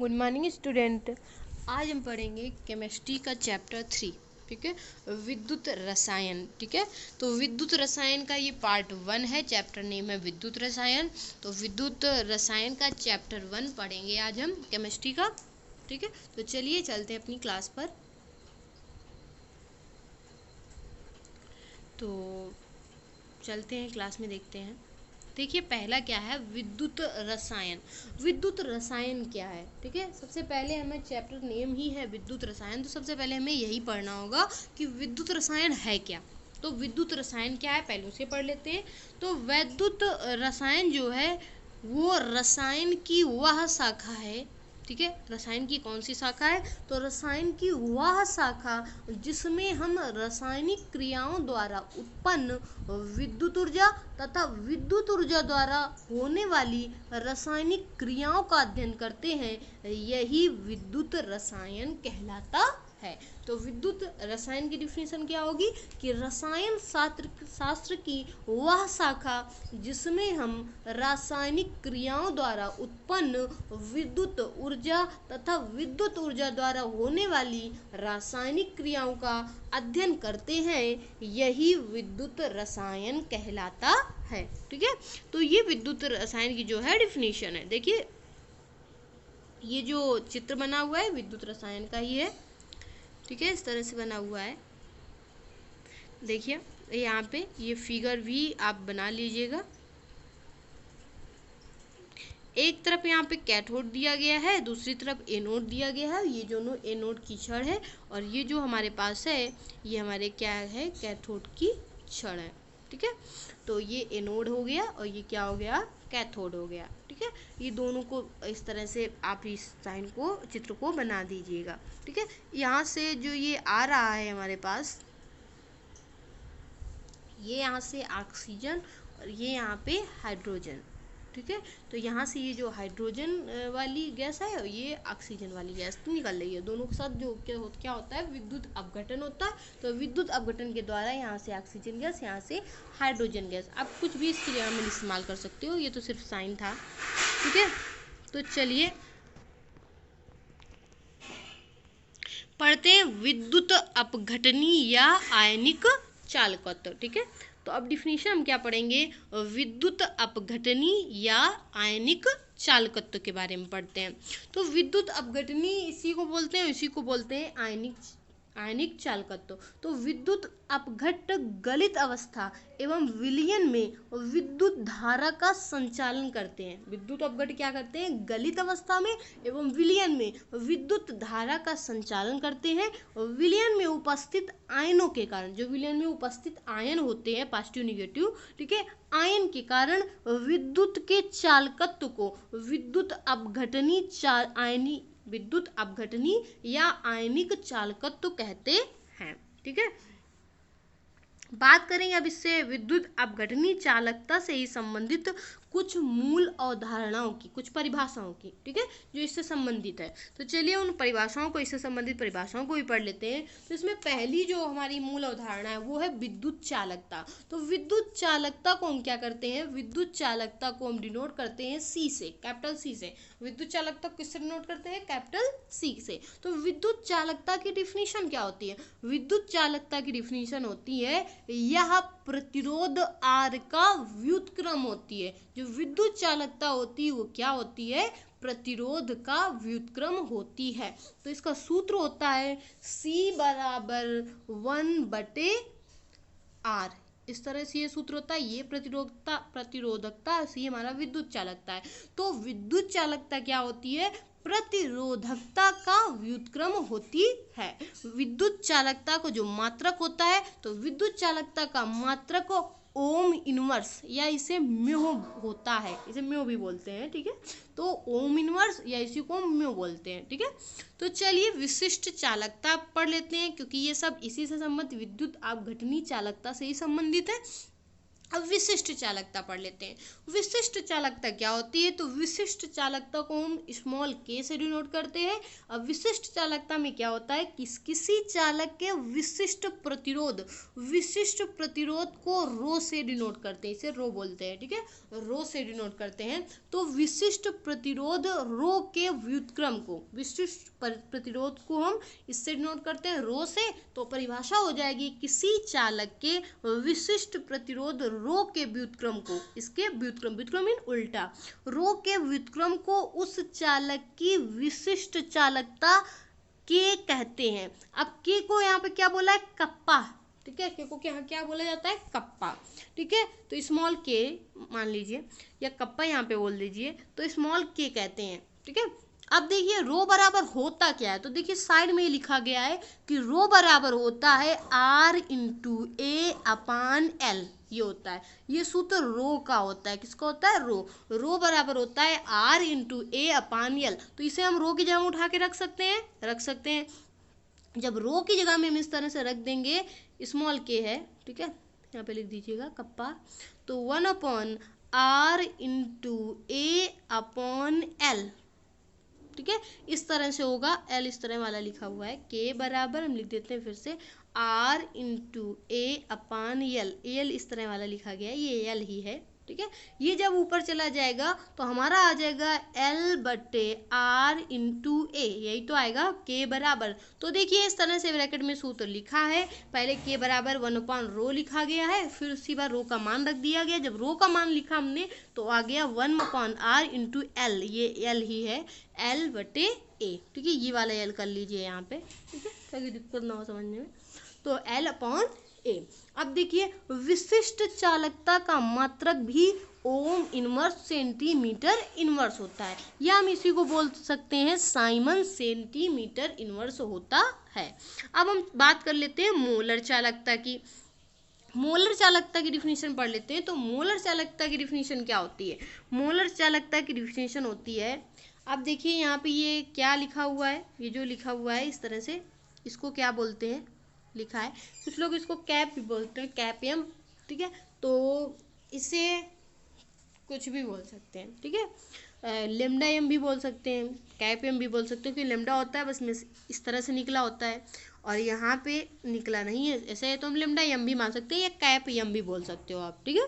Good morning student. आज हम पढ़ेंगे केमिस्ट्री का चैप्टर 3। ठीक है, विद्युत रसायन। ठीक है, तो विद्युत रसायन का ये पार्ट 1 है। चैप्टर नेम है विद्युत रसायन। तो विद्युत रसायन का चैप्टर 1 पढ़ेंगे आज हम केमिस्ट्री का। ठीक है, तो चलिए चलते हैं अपनी क्लास पर। तो चलते हैं क्लास में, देखते हैं। देखिए पहला क्या है, विद्युत रसायन। विद्युत रसायन क्या है? ठीक है, सबसे पहले हमें चैप्टर नेम ही है विद्युत रसायन, तो सबसे पहले हमें यही पढ़ना होगा कि विद्युत रसायन है क्या। तो विद्युत रसायन क्या है, पहले उसे पढ़ लेते हैं। तो विद्युत रसायन जो है वो रसायन की वह शाखा है। ठीक है, रसायन की कौन सी शाखा है? तो रसायन की वह शाखा जिसमें हम रासायनिक क्रियाओं द्वारा उत्पन्न विद्युत ऊर्जा तथा विद्युत ऊर्जा द्वारा होने वाली रासायनिक क्रियाओं का अध्ययन करते हैं, यही विद्युत रसायन कहलाता है। तो विद्युत रसायन की डिफिनेशन क्या होगी कि रसायन शास्त्र की वह शाखा जिसमें हम रासायनिक क्रियाओं द्वारा उत्पन्न विद्युत ऊर्जा तथा विद्युत ऊर्जा द्वारा होने वाली रासायनिक क्रियाओं का अध्ययन करते हैं, यही विद्युत रसायन कहलाता है। ठीक है, तो ये विद्युत रसायन की जो है डिफिनेशन है। देखिए ये जो चित्र बना हुआ है विद्युत रसायन का ही है। ठीक है, इस तरह से बना हुआ है। देखिए यहाँ पे ये फिगर भी आप बना लीजिएगा। एक तरफ यहाँ पे कैथोड दिया गया है, दूसरी तरफ एनोड दिया गया है। ये दोनों एनोड की छड़ है और ये जो हमारे पास है ये हमारे क्या है, कैथोड की छड़ है। ठीक है, तो ये एनोड हो गया और ये क्या हो गया, कैथोड हो गया। ठीक है, ये दोनों को इस तरह से आप इस साइन को, चित्र को बना दीजिएगा। ठीक है, यहाँ से जो ये आ रहा है हमारे पास, ये यहाँ से ऑक्सीजन और ये यहाँ पे हाइड्रोजन। ठीक है, तो यहाँ से ये जो हाइड्रोजन वाली गैस है और ये ऑक्सीजन वाली गैस निकल रही है। दोनों के साथ जो क्या होता है, विद्युत अपघटन होता है। तो विद्युत अपघटन के द्वारा यहाँ से ऑक्सीजन गैस, यहाँ से हाइड्रोजन गैस। आप कुछ भी इसकी जगह में इस्तेमाल कर सकते हो, ये तो सिर्फ साइन था। ठीक है, तो चलिए पढ़ते हैं विद्युत अपघटनी या आयनिक चालकत्व। ठीक है, तो अब डिफिनीशन हम क्या पढ़ेंगे, विद्युत अपघटनी या आयनिक चालकत्व के बारे में पढ़ते हैं। तो विद्युत अपघटनी इसी को बोलते हैं, इसी को बोलते हैं आयनिक चालकत्व। तो विद्युत अपघट गलित अवस्था एवं विलयन में विद्युत धारा का संचालन करते हैं। विद्युत अपघट क्या करते हैं, गलित अवस्था में एवं विलयन में विद्युत धारा का संचालन करते हैं। विलयन में उपस्थित आयनों के कारण, जो विलयन में उपस्थित आयन होते हैं पॉजिटिव नेगेटिव, ठीक है, आयन के कारण विद्युत के चालकत्व को विद्युत अपघटनी या आयनिक चालकत्व कहते हैं। ठीक है, बात करेंगे अब इससे विद्युत अपघटनी चालकता से ही संबंधित कुछ मूल अवधारणाओं की, कुछ परिभाषाओं की। ठीक है, जो इससे संबंधित है। तो चलिए उन परिभाषाओं को, इससे संबंधित परिभाषाओं को भी पढ़ लेते हैं। तो इसमें पहली जो हमारी मूल अवधारणा है वो है विद्युत चालकता। तो विद्युत चालकता को हम क्या करते हैं, विद्युत चालकता को हम डिनोट करते हैं सी से, कैपिटल सी से। विद्युत चालकता किससे डिनोट करते हैं, कैपिटल सी से। तो विद्युत चालकता की डिफिनीशन क्या होती है, विद्युत चालकता की डिफिनीशन होती है यह प्रतिरोध आर का व्युत्क्रम होती है। जो विद्युत चालकता होती है वो क्या होती है, प्रतिरोध का व्युत्क्रम होती है। तो इसका सूत्र होता है C = 1/R। इस तरह से ये सूत्र होता है। ये प्रतिरोधकता सी हमारा विद्युत चालकता है। तो विद्युत चालकता क्या होती है, प्रतिरोधकता का व्युत्क्रम होती है। विद्युत चालकता को जो मात्रक होता है, तो विद्युत चालकता का मात्रक ओम इनवर्स या इसे म्यू होता है, इसे म्यू भी बोलते हैं। ठीक है, तो ओम इनवर्स या इसी को म्यू बोलते हैं। ठीक है, तो चलिए विशिष्ट चालकता पढ़ लेते हैं, क्योंकि ये सब इसी से संबंधित, विद्युत अपघटनी चालकता से ही संबंधित है। अब विशिष्ट चालकता पढ़ लेते हैं। विशिष्ट चालकता क्या होती है? तो विशिष्ट चालकता को हम स्मॉल के से डिनोट करते हैं। अब विशिष्ट चालकता में क्या होता है? किसी चालक के विशिष्ट प्रतिरोध को रो से डिनोट करते हैं, इसे रो बोलते हैं, ठीक है, रो से डिनोट करते हैं। तो विशिष्ट प्रतिरोध रो के व्युत्क्रम को, विशिष्ट प्रतिरोध को हम इससे डिनोट करते हैं रो से। तो परिभाषा हो जाएगी किसी चालक के विशिष्ट प्रतिरोध रो के व्युत्क्रम को, इसके व्युत्क्रम मीन उल्टा, रो के व्युत्क्रम को उस चालक की विशिष्ट चालकता के कहते हैं। अब के को यहाँ पे क्या बोला है? कप्पा, ठीक है, के को यहाँ क्या बोला जाता है? कप्पा, ठीक है। तो स्मॉल के मान लीजिए या कप्पा यहाँ पे बोल दीजिए, तो स्मॉल के कहते हैं, ठीक है। अब देखिए रो बराबर होता क्या है? तो देखिए साइड में ही लिखा गया है कि रो बराबर होता है R इंटू ए अपान एल, ये होता है, ये सूत्र रो का होता है। किसका होता है? रो बराबर होता है R इंटू ए अपान एल। तो इसे हम रो की जगह उठा के रख सकते हैं। जब रो की जगह में हम इस तरह से रख देंगे, स्मॉल के है, ठीक है, यहाँ पे लिख दीजिएगा कप्पा, तो 1/R इंटू ए अपॉन एल, ठीक है, इस तरह से होगा। एल इस तरह वाला लिखा हुआ है, के बराबर हम लिख देते हैं फिर से R इंटू ए अपान एल, एल इस तरह वाला लिखा गया है, ये एल ही है, ठीक है। ये जब ऊपर चला जाएगा तो हमारा आ जाएगा L बटे R इंटू ए, यही तो आएगा के बराबर। तो देखिए इस तरह से ब्रैकेट में सूत्र लिखा है, पहले के बराबर 1/रो लिखा गया है, फिर उसी बार रो का मान रख दिया गया। जब रो का मान लिखा हमने तो आ गया 1/R इंटू एल, ये एल ही है, एल बटे ए, ठीक है, ये वाला एल कर लीजिए यहाँ पे, ठीक है, ताकि दिक्कत ना हो समझने में। तो एल अपॉन ए। अब देखिए विशिष्ट चालकता का मात्रक भी ओम इनवर्स सेंटीमीटर इनवर्स होता है, या हम इसी को बोल सकते हैं साइमन सेंटीमीटर इनवर्स होता है। अब हम बात कर लेते हैं मोलर चालकता की। मोलर चालकता की डिफिनीशन पढ़ लेते हैं। तो मोलर चालकता की डिफिनीशन क्या होती है? मोलर चालकता की डिफिनीशन होती है, अब देखिए यहाँ पे ये क्या लिखा हुआ है, ये जो लिखा हुआ है इस तरह से, इसको क्या बोलते हैं? लिखा है, कुछ लोग इसको कैप भी बोलते हैं, कैपियम, ठीक है, तो इसे कुछ भी बोल सकते हैं, ठीक है, लेमडा एम भी बोल सकते हैं, कैपियम भी बोल सकते हैं, क्योंकि लेमडा होता है बस में इस तरह से निकला होता है और यहाँ पे निकला नहीं है, ऐसे है, तो हम लेमडा एम भी मान सकते हैं या कैप एम भी बोल सकते हो आप, ठीक है,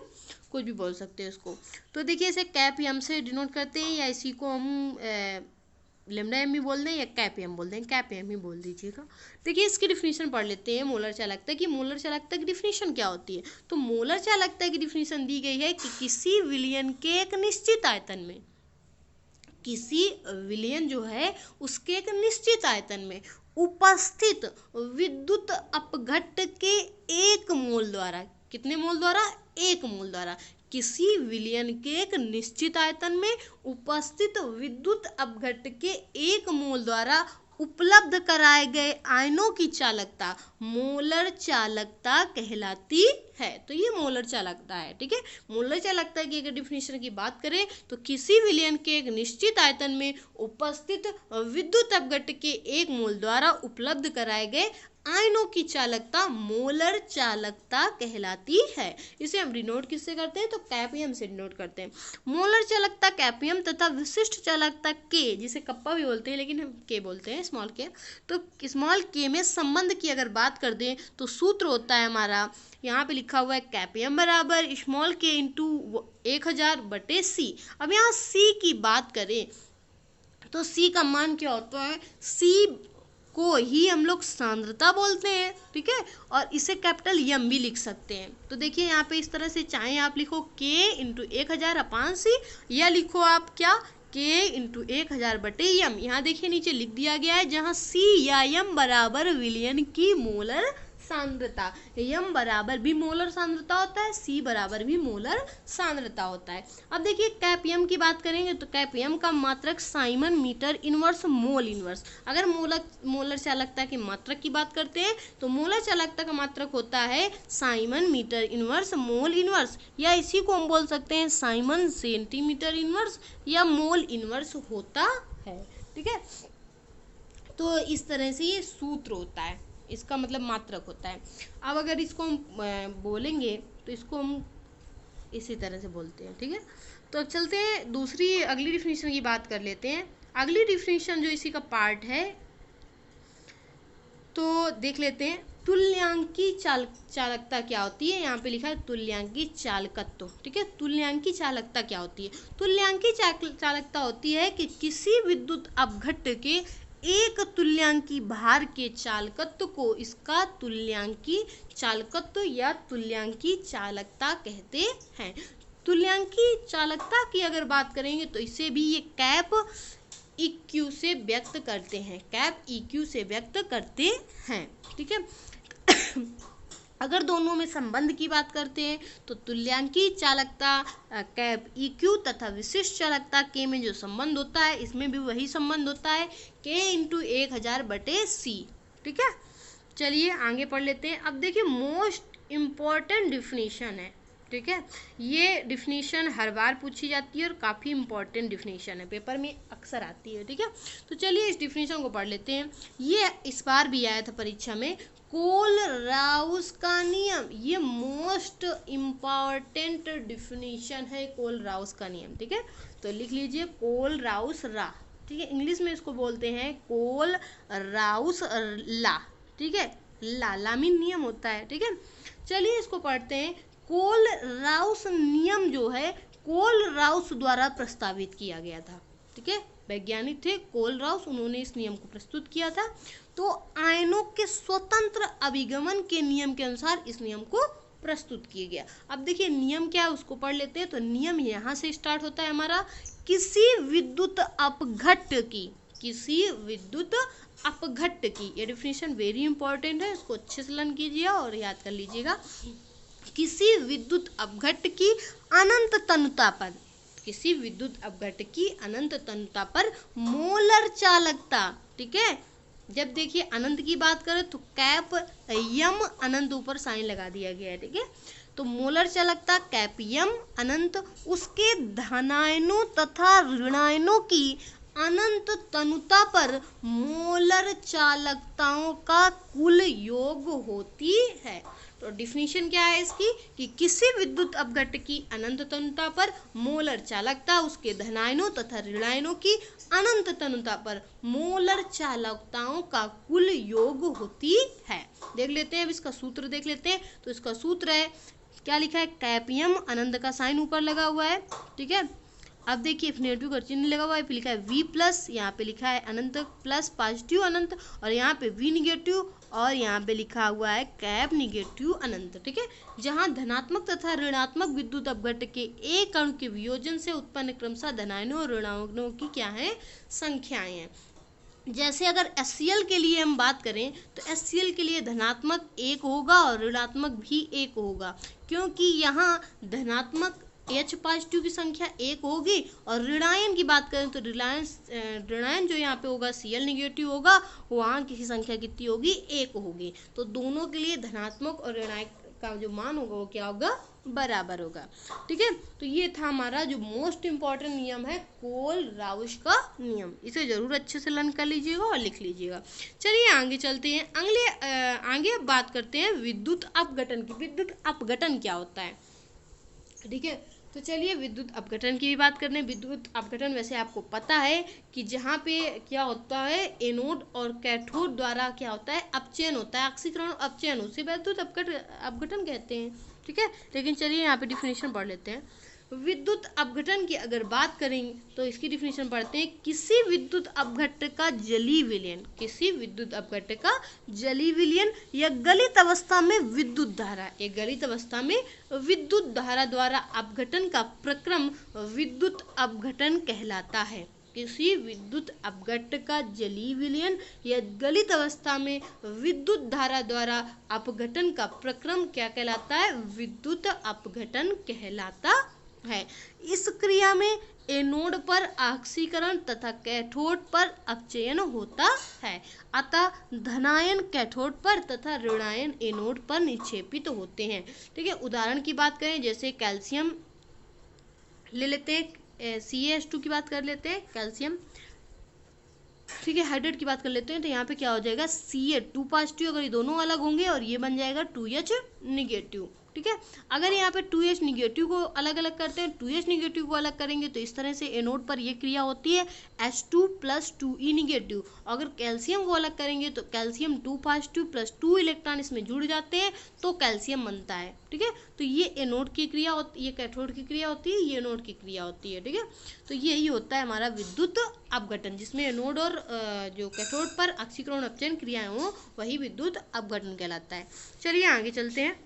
कुछ भी बोल सकते हैं इसको। तो देखिए इसे कैप एम से डिनोट करते हैं, या इसी को हम लेमडा एम भी बोल दें या कैप एम बोल दें, कैप एम ही बोल दीजिएगा। देखिए इसकी डिफिनीशन पढ़ लेते हैं मोलर चालकता की। मोलर चालकता की डिफिनीशन क्या होती है? तो मोलर चालकता की डिफिनीशन दी गई है कि किसी विलयन के एक निश्चित आयतन में, किसी विलयन जो है उसके एक निश्चित आयतन में उपस्थित विद्युत अपघट्ट के एक मोल द्वारा, कितने मोल द्वारा? एक मोल द्वारा, किसी विलयन के एक निश्चित आयतन में उपस्थित विद्युत अपघट्ट के एक मोल द्वारा उपलब्ध कराए गए आयनों की चालकता मोलर चालकता कहलाती है। तो ये मोलर चालकता है, ठीक है। मोलर चालकता की अगर डिफिनीशन की बात करें तो किसी विलयन के एक निश्चित आयतन में उपस्थित विद्युत अपघट्ट के एक मोल द्वारा उपलब्ध कराए गए आयनों की चालकता मोलर चालकता कहलाती है। इसे हम डिनोट किससे करते हैं? तो कैपियम से डिनोट करते हैं। मोलर चालकता कैपियम तथा विशिष्ट चालकता के, जिसे कप्पा भी बोलते हैं लेकिन हम के बोलते हैं, स्मॉल के। तो स्मॉल के में संबंध की अगर बात कर दें तो सूत्र होता है हमारा, यहाँ पे लिखा हुआ है कैपियम बराबर स्मॉल के इंटू 1000 बटे सी। अब यहाँ सी की बात करें तो सी का मान क्या होता है? सी को ही हम लोग सांद्रता बोलते हैं, ठीक है, और इसे कैपिटल एम भी लिख सकते हैं। तो देखिए यहाँ पे इस तरह से, चाहे आप लिखो के इंटू 1000 अपान सी, या लिखो आप क्या, के इंटू 1000 बटे एम। यहाँ देखिए नीचे लिख दिया गया है, जहाँ सी या एम बराबर विलयन की मोलर सांद्रता, यम बराबर भी मोलर सांद्रता होता है, सी बराबर भी मोलर सांद्रता होता है। अब देखिए कैपियम की बात करेंगे तो कैपियम का मात्रक siemens metre inverse mole inverse. अगर मोलर चालकता की मात्रक की बात करते हैं तो मोलर चालकता का मात्रक होता है siemens metre inverse mole inverse, या इसी को हम बोल सकते हैं साइमन सेंटीमीटर इनवर्स या मोल इनवर्स होता है, ठीक है। तो इस तरह से ये सूत्र होता है, इसका मतलब मात्रक होता है। अब अगर इसको हम बोलेंगे तो इसको हम इसी तरह से बोलते हैं, ठीक है। तो अब चलते हैं दूसरी अगली डिफिनीशन की बात कर लेते हैं। अगली डिफिनीशन जो इसी का पार्ट है तो देख लेते हैं। तुल्यांकी चालकता क्या होती है? यहाँ पे लिखा है तुल्यांकी चालकत्व, ठीक है। तुल्यांकी चालकता क्या होती है? तुल्यांकी चालकता होती है कि किसी विद्युत अपघट्ट के एक तुल्यांकी भार के चालकत्व को इसका तुल्यांकी चालकत्व या तुल्यांकी चालकता कहते हैं। तुल्यांकी चालकता की अगर बात करेंगे तो इसे भी ये कैप EQ से व्यक्त करते हैं, कैप EQ से व्यक्त करते हैं, ठीक है। अगर दोनों में संबंध की बात करते हैं तो तुल्यांकी चालकता कैप EQ तथा विशिष्ट चालकता K में जो संबंध होता है इसमें भी वही संबंध होता है, K × 1000/C, ठीक है। चलिए आगे पढ़ लेते हैं। अब देखिए मोस्ट इम्पॉर्टेंट डिफिनीशन है, ठीक है। ये डिफिनीशन हर बार पूछी जाती है और काफ़ी इंपॉर्टेंट डिफिनीशन है, पेपर में अक्सर आती है, ठीक है। तो चलिए इस डिफिनीशन को पढ़ लेते हैं। ये इस बार भी आया था परीक्षा में, कोल-राउस का नियम। ये मोस्ट इम्पॉर्टेंट डिफिनीशन है, कोल-राउस का नियम, ठीक है। तो लिख लीजिए कोल-राउस ला, ठीक है। इंग्लिश में इसको बोलते हैं कोल-राउस ला, ठीक है। ला मीन नियम होता है, ठीक है। चलिए इसको पढ़ते हैं। कोल-राउस नियम जो है कोल-राउस द्वारा प्रस्तावित किया गया था, ठीक है। वैज्ञानिक थे कोल-राउस, उन्होंने इस नियम को प्रस्तुत किया था। तो आयनों के स्वतंत्र अभिगमन के नियम के अनुसार इस नियम को प्रस्तुत किया गया। अब देखिए नियम क्या है उसको पढ़ लेते हैं। तो नियम यहाँ से स्टार्ट होता है हमारा, किसी विद्युत अपघट्ट की, किसी विद्युत अपघट्ट की। ये डिफिनीशन वेरी इंपॉर्टेंट है, इसको अच्छे से लर्न कीजिए और याद कर लीजिएगा। किसी विद्युत अपघट्ट की अनंत तनुता पर, किसी विद्युत अपघट्ट की अनंत तनुता पर मोलर चालकता, ठीक है। जब देखिए अनंत की बात करें तो कैप यम अनंत ऊपर साइन लगा दिया गया है, ठीक है। तो मोलर चालकता कैप यम अनंत, उसके धनायनों तथा ऋणायनों की अनंत तनुता पर मोलर चालकताओं का कुल योग होती है। तो डिफिनीशन क्या है इसकी कि किसी विद्युत अपघट्ट की अनंत तनुता पर मोलर चालकता उसके धनायनों तथा ऋणायनों की अनंत तनुता पर मोलर चालकताओं का कुल योग होती है। देख लेते हैं, अब इसका सूत्र देख लेते हैं। तो इसका सूत्र है, क्या लिखा है, कैपियम अनंत का साइन ऊपर लगा हुआ है, ठीक है। अब देखिए नेगेटिव का चिन्ह लगा हुआ है, लिखा है V+, यहाँ पे लिखा है अनंत प्लस पॉजिटिव अनंत, और यहाँ पे V नेगेटिव, और यहाँ पे लिखा हुआ है कैप नेगेटिव अनंत, ठीक है। जहाँ धनात्मक तथा ऋणात्मक विद्युत अपघट्ट के एक अणु के वियोजन से उत्पन्न क्रमशः धनायनों और ऋणायनों की क्या है, संख्याएं हैं। जैसे अगर HCl के लिए हम बात करें तो HCl के लिए धनात्मक 1 होगा और ऋणात्मक भी 1 होगा, क्योंकि यहाँ धनात्मक H पॉजिटिव की संख्या 1 होगी, और ऋणायन की बात करें तो ऋणायन जो यहाँ पे होगा Cl नेगेटिव होगा, वहाँ की संख्या कितनी होगी, 1 होगी। तो दोनों के लिए धनात्मक और ऋणायन का जो मान होगा वो क्या होगा, बराबर होगा, ठीक है। तो ये था हमारा जो मोस्ट इम्पॉर्टेंट नियम है कोल-राउस का नियम, इसे जरूर अच्छे से लर्न कर लीजिएगा और लिख लीजिएगा। चलिए आगे चलते हैं, आगे बात करते हैं विद्युत अपघटन की। विद्युत अपघटन क्या होता है, ठीक है। तो चलिए विद्युत अपघटन की भी बात करते हैं। विद्युत अपघटन वैसे आपको पता है कि जहाँ पे क्या होता है, एनोड और कैथोड द्वारा क्या होता है, अपचयन होता है, ऑक्सीकरण अपचयन, उसे विद्युत अपघटन कहते हैं, ठीक है। लेकिन चलिए यहाँ पे डिफिनीशन पढ़ लेते हैं। विद्युत अपघटन की अगर बात करें तो इसकी डिफिनीशन पढ़ते हैं, किसी विद्युत अपघट्ट का जलीय विलयन, किसी विद्युत अपघट्ट का जलीय विलयन या गलित अवस्था में विद्युत धारा, एक गलित अवस्था में विद्युत धारा द्वारा अपघटन का प्रक्रम विद्युत अपघटन कहलाता है। किसी विद्युत अपघट्ट का जलीय विलयन या गलित अवस्था में विद्युत धारा द्वारा अपघटन का प्रक्रम क्या कहलाता है, विद्युत अपघटन कहलाता है। इस क्रिया में एनोड पर ऑक्सीकरण तथा कैथोड पर अपचयन होता है, अतः धनायन कैथोड पर तथा ऋणायन एनोड पर निक्षेपित होते हैं, ठीक है। उदाहरण की बात करें जैसे कैल्शियम ले लेते हैं, CaH2 की बात कर लेते हैं, कैल्शियम, ठीक है। हाइड्रेट की बात कर लेते हैं, तो यहाँ पे क्या हो जाएगा, Ca2 पॉजिटिव, अगर ये दोनों अलग होंगे और ये बन जाएगा 2H नेगेटिव, ठीक है। अगर यहाँ पे 2H निगेटिव को अलग अलग करते हैं, 2H निगेटिव को अलग करेंगे तो इस तरह से एनोड पर ये क्रिया होती है H2 + 2E निगेटिव। अगर कैल्शियम को अलग करेंगे तो कैल्शियम 2 पॉजिटिव प्लस 2 इलेक्ट्रॉन इसमें जुड़ जाते हैं तो कैल्शियम बनता है, ठीक है। तो ये एनोड की क्रिया होती है, ये कैथोड की क्रिया होती है, ये एनोड की क्रिया होती है, ठीक है। तो यही होता है हमारा विद्युत अपघटन, जिसमें एनोड और जो कैथोड पर ऑक्सीकरण अपचयन क्रियाएं हो वही विद्युत अपघटन कहलाता है। चलिए आगे चलते हैं।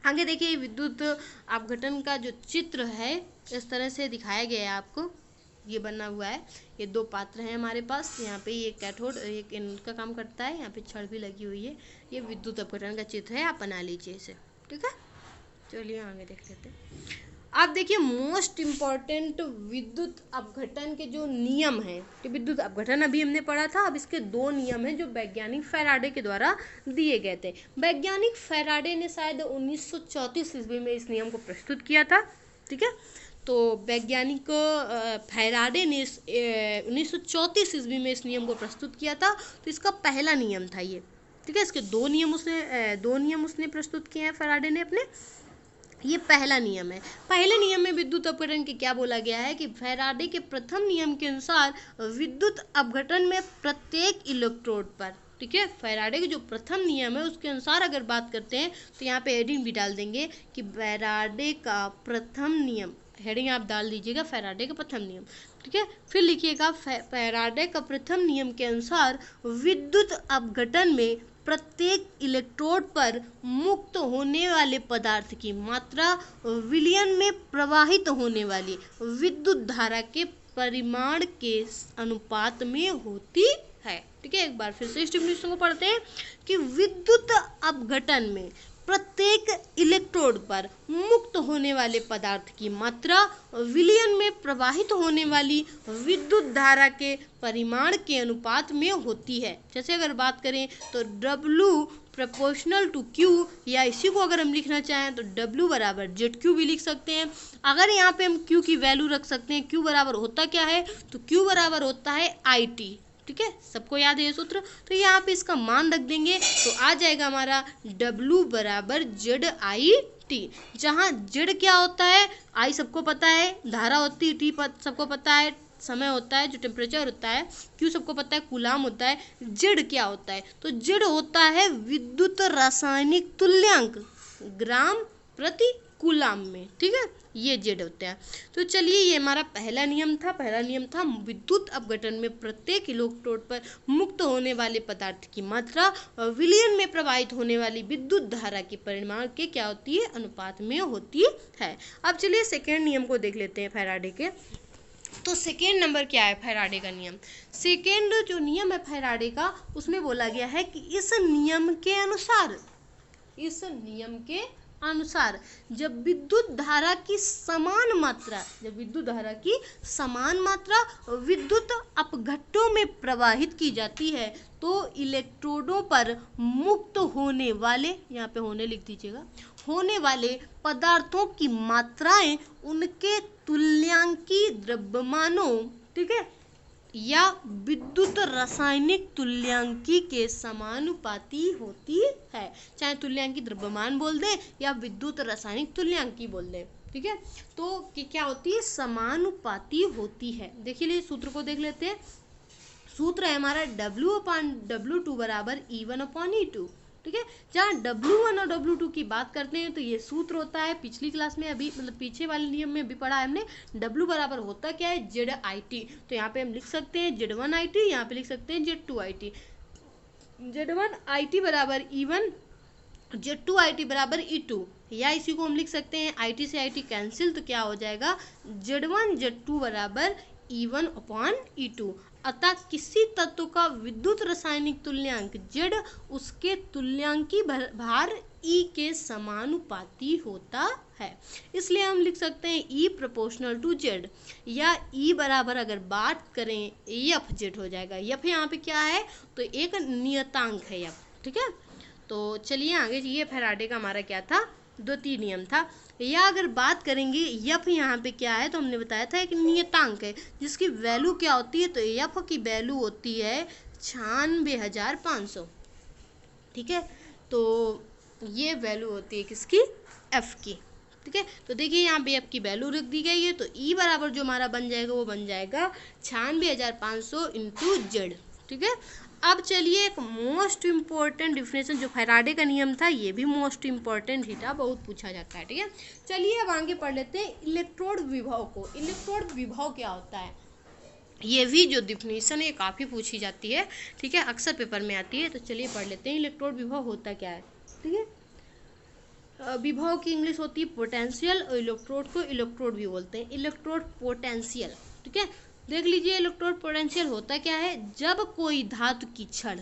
आगे देखिए विद्युत अपघटन का जो चित्र है इस तरह से दिखाया गया है आपको, ये बना हुआ है। ये दो पात्र हैं हमारे पास, यहाँ पे ये कैथोड एक इनका काम करता है, यहाँ पे छड़ भी लगी हुई है। ये विद्युत अपघटन का चित्र है, आप बना लीजिए इसे, ठीक है। चलिए आगे देख लेते हैं। आप देखिए मोस्ट इम्पॉर्टेंट विद्युत अपघटन के जो नियम हैं, तो विद्युत अपघटन अभी हमने पढ़ा था, अब इसके दो नियम हैं जो वैज्ञानिक फैराडे के द्वारा दिए गए थे। वैज्ञानिक फैराडे ने शायद 1934 ईस्वी में इस नियम को प्रस्तुत किया था, ठीक है। तो वैज्ञानिक फैराडे ने 1934 ईस्वी में इस नियम को प्रस्तुत किया था। तो इसका पहला नियम था ये, ठीक है। इसके दो नियम उसने प्रस्तुत किए हैं फैराडे ने अपने। ये पहला नियम है। पहले नियम में विद्युत अपघटन के क्या बोला गया है कि फैराडे के प्रथम नियम के अनुसार विद्युत अपघटन में प्रत्येक इलेक्ट्रोड पर, ठीक है, फैराडे के जो प्रथम नियम है उसके अनुसार अगर बात करते हैं तो यहाँ पे हेडिंग भी डाल देंगे कि फैराडे का प्रथम नियम, हेडिंग आप डाल दीजिएगा फैराडे का प्रथम नियम, ठीक है। फिर लिखिएगा फैराडे का प्रथम नियम के अनुसार विद्युत अपघटन में प्रत्येक इलेक्ट्रोड पर मुक्त होने वाले पदार्थ की मात्रा विलयन में प्रवाहित होने वाली विद्युत धारा के परिमाण के अनुपात में होती है, ठीक है। एक बार फिर से इस डेफिनेशन को पढ़ते हैं कि विद्युत अपघटन में प्रत्येक इलेक्ट्रोड पर मुक्त होने वाले पदार्थ की मात्रा विलयन में प्रवाहित होने वाली विद्युत धारा के परिमाण के अनुपात में होती है। जैसे अगर बात करें तो W प्रोपोर्शनल टू Q, या इसी को अगर हम लिखना चाहें तो W बराबर ZQ भी लिख सकते हैं। अगर यहाँ पे हम Q की वैल्यू रख सकते हैं, Q बराबर होता क्या है, तो Q बराबर होता है IT, ठीक है, सबको याद है ये सूत्र। तो यहाँ पे इसका मान रख देंगे तो आ जाएगा हमारा W बराबर ZIT, जहाँ Z क्या होता है, I सबको पता है, धारा होती है, T सबको पता है, समय होता है, जो टेम्परेचर होता है, Q सबको पता है, कूलाम होता है, Z क्या होता है, तो Z होता है विद्युत रासायनिक तुल्यांक ग्राम प्रति कूलाम में, ठीक है, ये Z होता है। तो चलिए ये हमारा पहला नियम था विद्युत अपघटन में प्रत्येक इलेक्ट्रोड पर मुक्त होने वाले पदार्थ की मात्रा विलयन में प्रवाहित होने वाली विद्युत धारा के परिमाण के क्या होती है, अनुपात में होती है। अब चलिए सेकेंड नियम को देख लेते हैं फैराडे के। तो सेकेंड नंबर क्या है फैराडे का नियम। सेकेंड जो नियम है फैराडे का, उसमें बोला गया है कि इस नियम अनुसार जब विद्युत धारा की समान मात्रा विद्युत अपघट्टों में प्रवाहित की जाती है तो इलेक्ट्रोडों पर मुक्त होने वाले, यहाँ पे होने लिख दीजिएगा, होने वाले पदार्थों की मात्राएं उनके तुल्यांकी द्रव्यमानों, ठीक है, या विद्युत रासायनिक तुल्यांकी के समानुपाती होती है। चाहे तुल्यांकी द्रव्यमान बोल दें या विद्युत रासायनिक तुल्यांकी बोल दें, ठीक है, तो क्या होती है, समानुपाती होती है। देखिए सूत्र को देख लेते हैं। सूत्र है हमारा W/W2 बराबर E1/E2, ठीक है। जहाँ W1 और W2 की बात करते हैं तो ये सूत्र होता है, पिछली क्लास में अभी मतलब पीछे वाले नियम में भी पढ़ा है हमने। W बराबर होता क्या है, ZIT, तो यहाँ पे हम लिख सकते हैं Z1IT, यहाँ पे लिख सकते हैं Z2IT। Z1IT बराबर E1, Z2IT बराबर E2, या इसी को हम लिख सकते हैं IT से IT कैंसिल, तो क्या हो जाएगा Z1 Z2 बराबर E1/E2। अतः किसी तत्व का विद्युत रासायनिक तुल्यांक Z उसके तुल्यांकी भार E के समानुपाती होता है। इसलिए हम लिख सकते हैं E प्रोपोर्शनल टू Z, या E बराबर अगर बात करें FZ हो जाएगा। F यहाँ पे क्या है, तो एक नियतांक है F, ठीक है। तो चलिए आगे, ये फैराडे का हमारा क्या था, द्वितीय नियम था। या अगर बात करेंगे F यहाँ पे क्या है, तो हमने बताया था एक नियतांक है जिसकी वैल्यू क्या होती है, तो F की वैल्यू होती है 96,500, ठीक है। तो ये वैल्यू होती है किसकी, एफ की। ठीक है, तो देखिए यहाँ पे एफ की वैल्यू रख दी गई है, तो ई बराबर जो हमारा बन जाएगा वो बन जाएगा 96,500 इंटू जेड। ठीक है, अब चलिए एक मोस्ट इम्पॉर्टेंट डिफिनेशन जो फैराडे का नियम था, ये भी मोस्ट इम्पॉर्टेंट ही था, बहुत पूछा जाता है। ठीक है, चलिए अब आगे पढ़ लेते हैं इलेक्ट्रोड विभव को। इलेक्ट्रोड विभव क्या होता है, ये भी जो डिफिनेशन है काफ़ी पूछी जाती है। ठीक है, अक्सर पेपर में आती है, तो चलिए पढ़ लेते हैं इलेक्ट्रोड विभव होता क्या है। ठीक है, विभव की इंग्लिश होती है पोटेंशियल, और इलेक्ट्रोड को इलेक्ट्रोड भी बोलते हैं, इलेक्ट्रोड पोटेंशियल। ठीक है, देख लीजिए इलेक्ट्रोड पोटेंशियल होता क्या है, जब कोई धातु की छड़,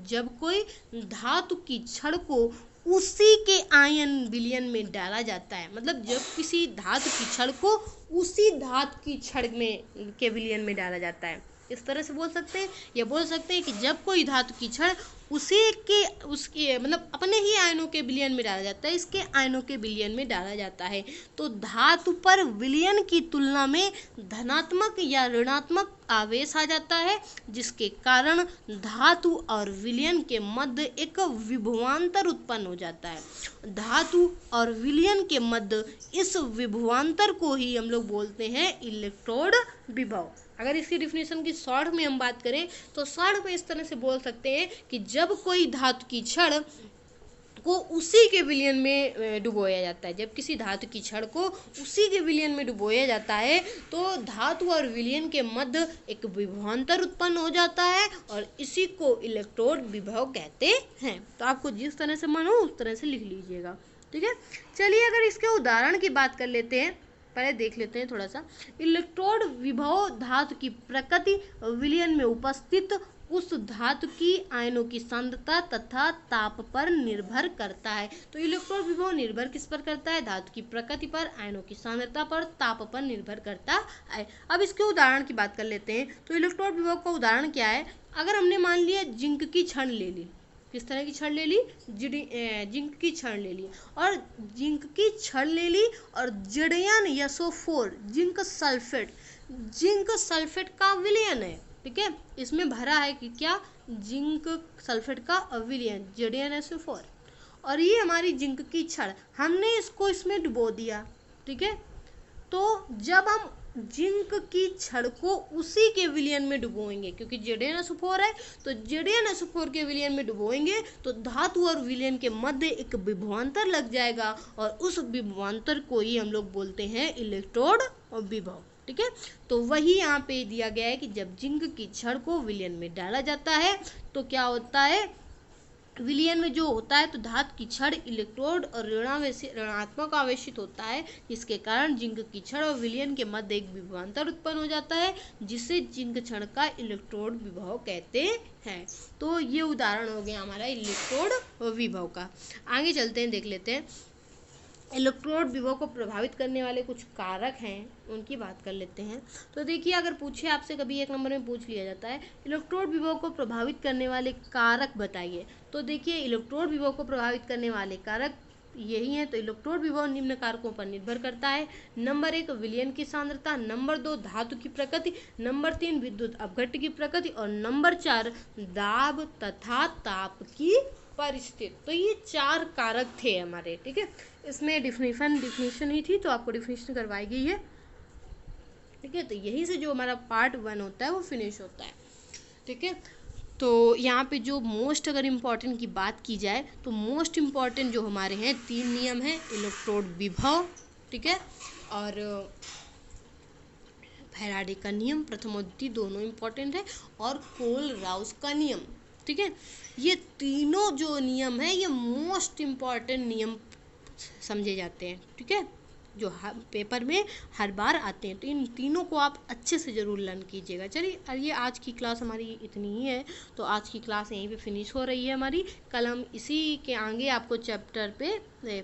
जब कोई धातु की छड़ को उसी के आयन विलयन में डाला जाता है, मतलब जब किसी धातु की छड़ को उसी धातु की छड़ में के विलयन में डाला जाता है, इस तरह से बोल सकते हैं। या बोल सकते हैं कि जब कोई धातु की छड़ उसके मतलब अपने ही आयनों के विलयन में डाला जाता है, इसके आयनों के विलयन में डाला जाता है, तो धातु पर विलयन की तुलना में धनात्मक या ऋणात्मक आवेश आ जाता है, जिसके कारण धातु और विलयन के मध्य एक विभवांतर उत्पन्न हो जाता है। धातु और विलयन के मध्य इस विभवांतर को ही हम लोग बोलते हैं इलेक्ट्रोड विभव। अगर इसकी डिफिनेशन की शॉर्ट में हम बात करें तो शॉर्ट में इस तरह से बोल सकते हैं कि जब कोई धातु की छड़ को उसी के विलयन में डुबोया जाता है, जब किसी धातु की छड़ को उसी के विलयन में डुबोया जाता है, तो धातु और विलयन के मध्य एक विभवांतर उत्पन्न हो जाता है, और इसी को इलेक्ट्रोड विभव कहते हैं। तो आपको जिस तरह से मन हो उस तरह से लिख लीजिएगा। ठीक है, चलिए अगर इसके उदाहरण की बात कर लेते हैं, पहले देख लेते हैं थोड़ा सा। इलेक्ट्रोड विभव धातु की प्रकृति, विलयन में उपस्थित उस धातु की आयनों की सांद्रता तथा ताप पर निर्भर करता है। तो इलेक्ट्रोड विभव निर्भर किस पर करता है, धातु की प्रकृति पर, आयनों की सांद्रता पर, ताप पर निर्भर करता है। अब इसके उदाहरण की बात कर लेते हैं। तो इलेक्ट्रोड विभव का उदाहरण क्या है, अगर हमने मान लिया जिंक की छड़ ले ली, किस तरह की छड़ ले ली, जिंक की छड़ ले ली, और जिंक की छड़ ले ली और जड़यन SO4 जिंक सल्फेट का विलयन है। ठीक है, इसमें भरा है कि क्या, जिंक सल्फेट का विलयन जड़यन SO4, और ये हमारी जिंक की छड़, हमने इसको इसमें डुबो दिया। ठीक है, तो जब हम जिंक की छड़ को उसी के विलयन में डुबोएंगे, क्योंकि ZnSO4 है, तो ZnSO4 के विलयन में डुबोएंगे तो धातु और विलयन के मध्य एक विभवांतर लग जाएगा, और उस विभवांतर को ही हम लोग बोलते हैं इलेक्ट्रोड विभव। ठीक है, तो वही यहाँ पे दिया गया है कि जब जिंक की छड़ को विलयन में डाला जाता है तो क्या होता है, विलयन में जो होता है तो धातु की छड़ इलेक्ट्रोड और ऋणात्मक आवेशित होता है, जिसके कारण जिंक की छड़ और विलयन के मध्य एक विभवांतर उत्पन्न हो जाता है, जिसे जिंक छड़ का इलेक्ट्रोड विभव कहते हैं। तो ये उदाहरण हो गया हमारा इलेक्ट्रोड विभव का। आगे चलते हैं, देख लेते हैं इलेक्ट्रोड विभव को प्रभावित करने वाले कुछ कारक हैं, उनकी बात कर लेते हैं। तो देखिए अगर पूछे आपसे, कभी एक नंबर में पूछ लिया जाता है इलेक्ट्रोड विभव को प्रभावित करने वाले कारक बताइए, तो देखिए इलेक्ट्रोड विभव को प्रभावित करने वाले कारक यही हैं। तो इलेक्ट्रोड विभव निम्न कारकों पर निर्भर करता है। नंबर 1 विलयन की सांद्रता, नंबर 2 धातु की प्रकृति, नंबर 3 विद्युत अपघट्ट की प्रकृति, और नंबर 4 दाब तथा ताप की परिस्थिति। तो ये 4 कारक थे हमारे। ठीक है, इसमें डिफिनेशन ही थी, तो आपको डिफिनेशन करवाई गई है। ठीक है, तो यही से जो हमारा पार्ट 1 होता है वो फिनिश होता है। ठीक है, तो यहाँ पे जो मोस्ट अगर इम्पॉर्टेंट की बात की जाए तो मोस्ट इम्पॉर्टेंट जो हमारे हैं 3 नियम हैं, इलेक्ट्रोड विभव, ठीक है, और फैराडे का नियम प्रथम और द्वितीय दोनों इम्पॉर्टेंट है, और कोल-राउस का नियम। ठीक है, ये तीनों जो नियम है ये मोस्ट इम्पॉर्टेंट नियम समझे जाते हैं। ठीक है, जो पेपर में हर बार आते हैं, तो इन तीनों को आप अच्छे से ज़रूर लर्न कीजिएगा। चलिए, और ये आज की क्लास हमारी इतनी ही है, तो आज की क्लास यहीं पे फिनिश हो रही है हमारी। कल हम इसी के आगे आपको चैप्टर पे पढ़ा